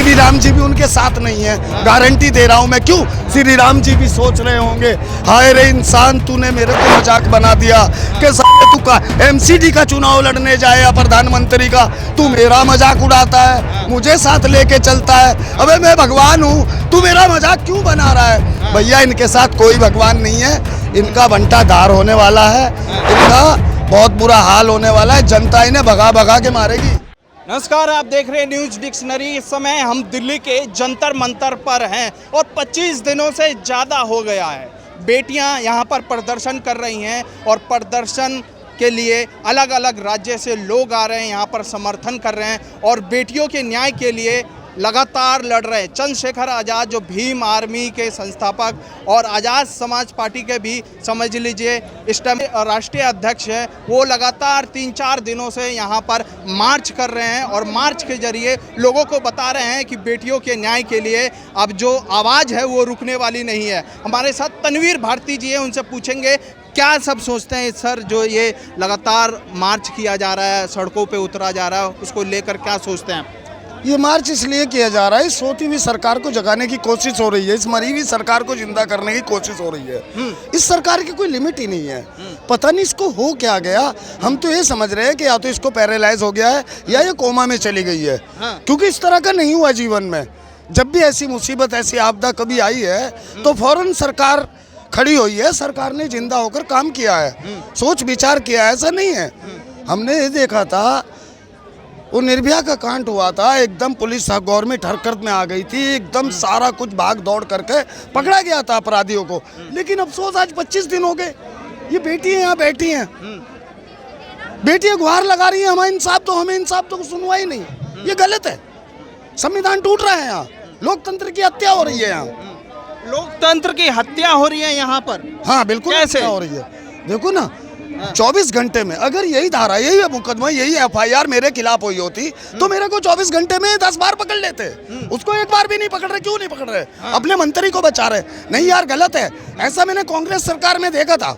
श्री राम जी भी उनके साथ नहीं है, गारंटी दे रहा हूं मैं। क्यों? श्री राम जी भी सोच रहे होंगे, हाय रे इंसान, तूने मेरे को मजाक बना दिया कि साले तू का एमसीडी का चुनाव लड़ने जाए या प्रधानमंत्री का, तू मेरा मजाक उड़ाता है, मुझे साथ लेके चलता है। अबे मैं भगवान हूँ, तू मेरा मजाक क्यों बना रहा है? भैया इनके साथ कोई भगवान नहीं है, इनका बंटा धार होने वाला है, इनका बहुत बुरा हाल होने वाला है, जनता इन्हें भगा भगा के मारेगी। नमस्कार, आप देख रहे हैं न्यूज डिक्शनरी। इस समय हम दिल्ली के जंतर मंतर पर हैं और 25 दिनों से ज़्यादा हो गया है। बेटियां यहां पर प्रदर्शन कर रही हैं और प्रदर्शन के लिए अलग अलग राज्य से लोग आ रहे हैं, यहां पर समर्थन कर रहे हैं और बेटियों के न्याय के लिए लगातार लड़ रहे हैं। चंद्रशेखर आज़ाद जो भीम आर्मी के संस्थापक और आज़ाद समाज पार्टी के भी समझ लीजिए इस टाइम राष्ट्रीय अध्यक्ष हैं, वो लगातार 3-4 दिनों से यहाँ पर मार्च कर रहे हैं और मार्च के जरिए लोगों को बता रहे हैं कि बेटियों के न्याय के लिए अब जो आवाज़ है वो रुकने वाली नहीं है। हमारे साथ तनवीर भारती जी हैं, उनसे पूछेंगे क्या सब सोचते हैं सर, जो ये लगातार मार्च किया जा रहा है, सड़कों पे उतरा जा रहा है, उसको लेकर क्या सोचते हैं? ये मार्च इसलिए किया जा रहा है, इस सोती हुई सरकार को जगाने की कोशिश हो रही है, इस मरी हुई सरकार को जिंदा करने की कोशिश हो रही है। इस सरकार की कोई लिमिट ही नहीं है, पता नहीं इसको हो क्या गया। हम तो ये समझ रहे हैं कि या तो इसको पैरालाइज हो गया है या ये कोमा में चली गई है, क्योंकि इस तरह का नहीं हुआ जीवन में। जब भी ऐसी मुसीबत, ऐसी आपदा कभी आई है तो फौरन सरकार खड़ी हुई है, सरकार ने जिंदा होकर काम किया है, सोच विचार किया है। ऐसा नहीं है, हमने ये देखा था वो निर्भया का कांड हुआ था, एकदम पुलिस गवर्नमेंट हरकत में आ गई थी, एकदम सारा कुछ भाग दौड़ करके पकड़ा गया था अपराधियों को। लेकिन अफसोस आज 25 दिन हो गए, ये बेटी यहाँ बैठी हैं, बेटियां गुहार लगा रही हैं, हमें इंसाफ तो सुनवाई नहीं। ये गलत है, संविधान टूट रहा है, यहाँ लोकतंत्र की हत्या हो रही है, यहाँ लोकतंत्र की हत्या हो रही है यहाँ पर। हाँ बिल्कुल, कैसे हो रही है? देखो ना, 24 घंटे में अगर यही धारा, यही मुकदमा, यही FIR मेरे खिलाफ हुई होती तो मेरे को 24 घंटे में 10 बार पकड़ लेते। उसको एक बार भी नहीं पकड़ रहे। क्यों नहीं पकड़ रहे? अपने मंत्री को बचा रहे। नहीं यार, गलत है। ऐसा मैंने कांग्रेस सरकार में देखा था,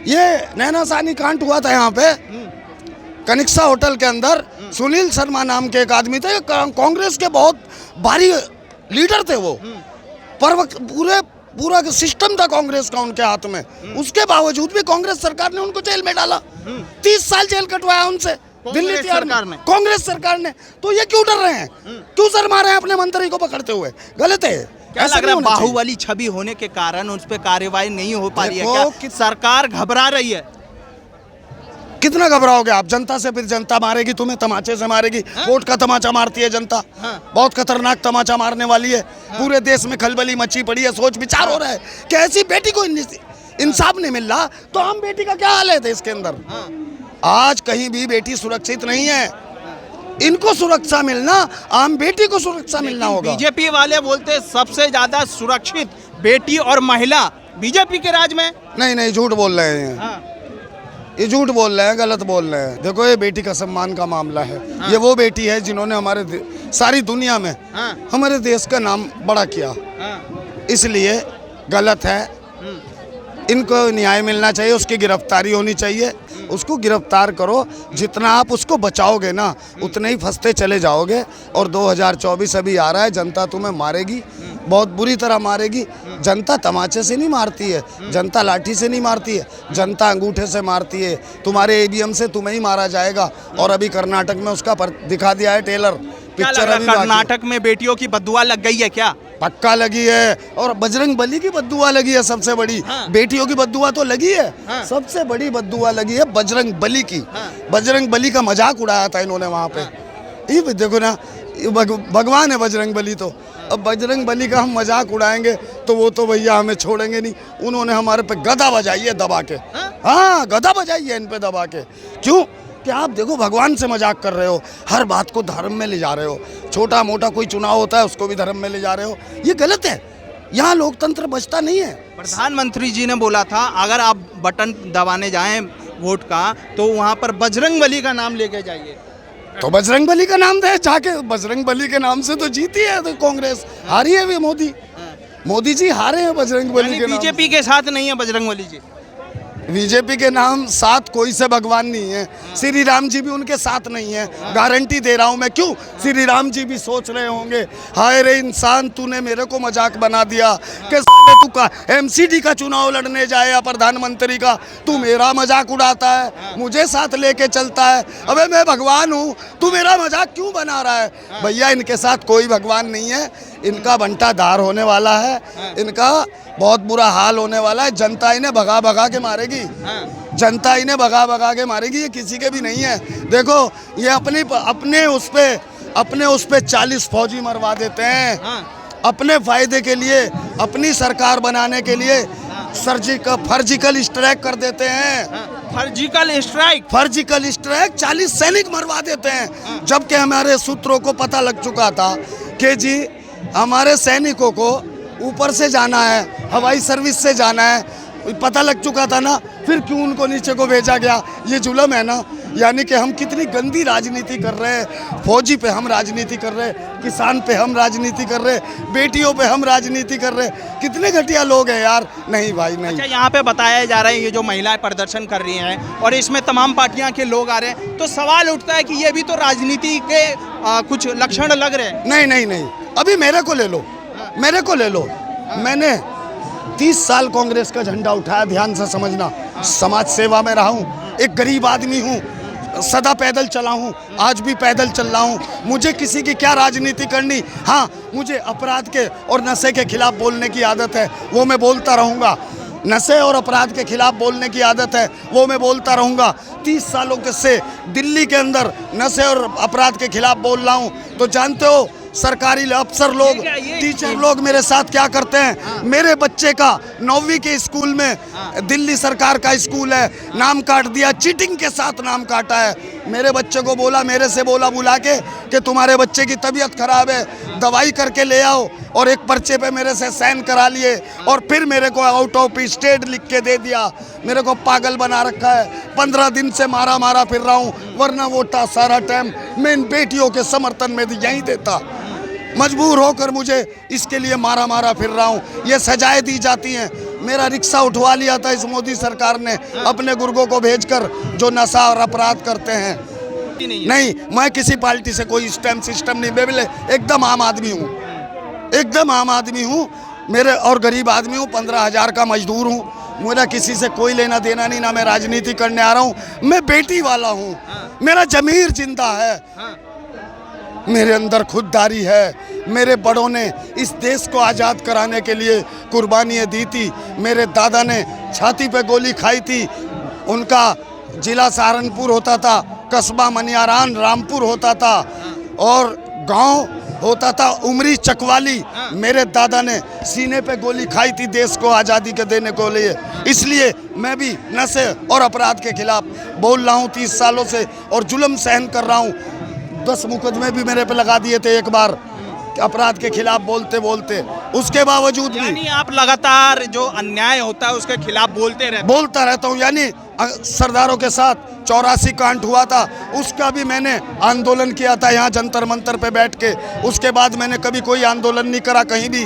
ये नैना सानी कांड हुआ था यहाँ पे कनिक्सा होटल के अंदर। सुनील शर्मा नाम के एक आदमी थे, कांग्रेस के बहुत भारी लीडर थे वो, पर पूरा सिस्टम था कांग्रेस का उनके हाथ में, उसके बावजूद भी कांग्रेस सरकार ने उनको जेल में डाला। 30 साल जेल कटवाया उनसे दिल्ली सरकार ने, कांग्रेस सरकार ने। तो ये क्यों डर रहे हैं, क्यों शर्मा रहे हैं अपने मंत्री को पकड़ते हुए? गलत है। क्या लग रहा है बाहुबली छवि होने के कारण उस पर कार्रवाई नहीं हो पा रही है क्या? सरकार घबरा रही है। कितना घबराओगे आप? जनता से फिर जनता मारेगी तुम्हें, तमाचे से मारेगी। कोर्ट का तमाचा मारती है जनता, बहुत खतरनाक तमाचा मारने वाली है। पूरे देश में खलबली मची पड़ी है, सोच विचार हो रहा है कि ऐसी बेटी को इंसाफ नहीं मिल रहा तो आम बेटी का क्या हाल है देश के अंदर। आज कहीं भी बेटी सुरक्षित नहीं है, इनको सुरक्षा मिलना, आम बेटी को सुरक्षा मिलना होगा। बीजेपी वाले बोलते सबसे ज्यादा सुरक्षित बेटी और महिला बीजेपी के राज में। नहीं, झूठ बोल रहे हैं, ये झूठ बोल रहे हैं, गलत बोल रहे हैं। देखो, ये बेटी का सम्मान का मामला है। ये वो बेटी है जिन्होंने हमारे सारी दुनिया में हमारे देश का नाम बड़ा किया, इसलिए गलत है। इनको न्याय मिलना चाहिए, उसकी गिरफ्तारी होनी चाहिए, उसको गिरफ्तार करो। जितना आप उसको बचाओगे ना, उतने ही फंसते चले जाओगे। और 2024 अभी आ रहा है, जनता तुम्हें मारेगी, बहुत बुरी तरह मारेगी। जनता तमाचे से नहीं मारती है, जनता लाठी से नहीं मारती है, जनता अंगूठे से मारती है। तुम्हारे EVM से तुम्हें ही मारा जाएगा। और अभी कर्नाटक में उसका दिखा दिया है ट्रेलर, पिक्चर। अभी कर्नाटक में बेटियों की बद्दुआ लग गई है क्या? पक्का लगी है, और बजरंग बली की बद्दुआ लगी है सबसे बड़ी। बेटियों की बद्दुआ तो लगी है, सबसे बड़ी बद्दुआ लगी है बजरंग बली की। बजरंग बली का मजाक उड़ाया था इन्होंने वहाँ पे। ये देखो ना, भगवान है बजरंग बली तो। अब बजरंग बली का हम मजाक उड़ाएंगे तो वो तो भैया हमें छोड़ेंगे नहीं। उन्होंने हमारे पे गदा बजाई है दबा के। हाँ, गदा बजाई है इन पे दबा के। क्यों? कि आप देखो, भगवान से मजाक कर रहे हो, हर बात को धर्म में ले जा रहे हो। छोटा मोटा कोई चुनाव होता है उसको भी धर्म में ले जा रहे हो, ये गलत है। यहाँ लोकतंत्र बचता नहीं है। प्रधानमंत्री जी ने बोला था अगर आप बटन दबाने जाएं वोट का तो वहाँ पर बजरंग बली का नाम लेके जाइए। तो बजरंग बली का नाम दे जाके, बजरंग बली के नाम से तो जीती है तो कांग्रेस, हारी है भी मोदी जी हारे हैं बजरंग बली के नाम। बीजेपी के साथ नहीं है बजरंग बली जी। बीजेपी के नाम साथ कोई से भगवान नहीं है, श्री राम जी भी उनके साथ नहीं है, गारंटी दे रहा हूँ मैं। क्यों? श्री राम जी भी सोच रहे होंगे, हाय रे इंसान, तूने मेरे को मजाक बना दिया कि साले तू का एमसीडी का चुनाव लड़ने जाए या प्रधानमंत्री का, तू मेरा मजाक उड़ाता है, मुझे साथ लेके चलता है। अबे मैं भगवान हूँ, तू मेरा मजाक क्यों बना रहा है? भैया इनके साथ कोई भगवान नहीं है, इनका बंटा धार होने वाला है, इनका बहुत बुरा हाल होने वाला है। जनता इन्हें भगा भगा के मारेगी, जनता इन्हें भगा भगा के मारेगी, ये किसी के भी नहीं है। देखो ये अपने उस पे 40 फौजी मरवा देते हैं, अपने फायदे के लिए, अपनी सरकार बनाने के लिए सर्जिकल स्ट्राइक कर देते हैं। फर्जिकल स्ट्राइक 40 सैनिक मरवा देते हैं, जबकि हमारे सूत्रों को पता लग चुका था कि जी हमारे सैनिकों को ऊपर से जाना है, हवाई सर्विस से जाना है, पता लग चुका था ना, फिर क्यों उनको नीचे को भेजा गया? ये जुल्म है ना। यानी कि हम कितनी गंदी राजनीति कर रहे हैं, फौजी पे हम राजनीति कर रहे हैं, किसान पे हम राजनीति कर रहे हैं, बेटियों पे हम राजनीति कर रहे हैं, कितने घटिया लोग हैं यार। नहीं भाई नहीं। अच्छा, यहाँ पे बताया जा रहा है ये जो महिलाएं प्रदर्शन कर रही हैं और इसमें तमाम पार्टियां के लोग आ रहे हैं, तो सवाल उठता है कि ये भी तो राजनीति के कुछ लक्षण लग रहे हैं। नहीं, अभी मेरे को ले लो, मैंने 30 साल कांग्रेस का झंडा उठाया, ध्यान से समझना, समाज सेवा में रहा हूँ, एक गरीब आदमी हूँ, सदा पैदल चला हूँ, आज भी पैदल चल रहा हूँ। मुझे किसी की क्या राजनीति करनी? हाँ, मुझे अपराध के और नशे के खिलाफ बोलने की आदत है, वो मैं बोलता रहूँगा। नशे और अपराध के खिलाफ बोलने की आदत है, वो मैं बोलता रहूँगा। 30 सालों से दिल्ली के अंदर नशे और अपराध के खिलाफ बोल रहा हूँ। तो जानते हो सरकारी अफसर लोग, टीचर लोग मेरे साथ क्या करते हैं? मेरे बच्चे का 9वीं के स्कूल में, दिल्ली सरकार का स्कूल है, नाम काट दिया, चीटिंग के साथ नाम काटा है। मेरे बच्चे को बोला, मेरे से बोला बुला के कि तुम्हारे बच्चे की तबीयत खराब है, दवाई करके ले आओ, और एक पर्चे पे मेरे से साइन करा लिए और फिर मेरे को आउट ऑफ स्टेट लिख के दे दिया। मेरे को पागल बना रखा है। 15 दिन से मारा फिर रहा हूँ, वरना वो सारा टाइम मैं इन बेटियों के समर्थन में यहीं देता। मजबूर होकर मुझे इसके लिए मारा फिर रहा हूँ, ये सजाएं दी जाती हैं। मेरा रिक्शा उठवा लिया था इस मोदी सरकार ने अपने गुर्गों को भेजकर, जो नशा और अपराध करते हैं। नहीं, मैं किसी पार्टी से कोई सिस्टम नहीं, बेबले एकदम आम आदमी हूँ, एकदम आम आदमी हूँ, मेरे और गरीब आदमी हूँ, 15,000 का मजदूर हूँ। मेरा किसी से कोई लेना देना नहीं, ना मैं राजनीति करने आ रहा हूँ। मैं बेटी वाला हूँ, मेरा जमीर जिंदा है, मेरे अंदर खुददारी है। मेरे बड़ों ने इस देश को आज़ाद कराने के लिए कुर्बानियाँ दी थी। मेरे दादा ने छाती पे गोली खाई थी, उनका जिला सहारनपुर होता था, कस्बा मनियारान रामपुर होता था, और गांव होता था उमरी चकवाली। मेरे दादा ने सीने पे गोली खाई थी देश को आज़ादी के देने को लिए। इसलिए मैं भी नशे और अपराध के खिलाफ बोल रहा हूँ 30 सालों से, और जुल्म सहन कर रहा हूँ। 10 मुकदमे भी मेरे पे लगा दिए थे एक बार अपराध के खिलाफ बोलते बोलते, उसके बावजूद भी आप लगातार जो अन्याय होता है उसके खिलाफ बोलता रहता हूँ। यानी सरदारों के साथ 84 कांड हुआ था, उसका भी मैंने आंदोलन किया था यहाँ जंतर मंतर पे बैठ के। उसके बाद मैंने कभी कोई आंदोलन नहीं करा कहीं भी।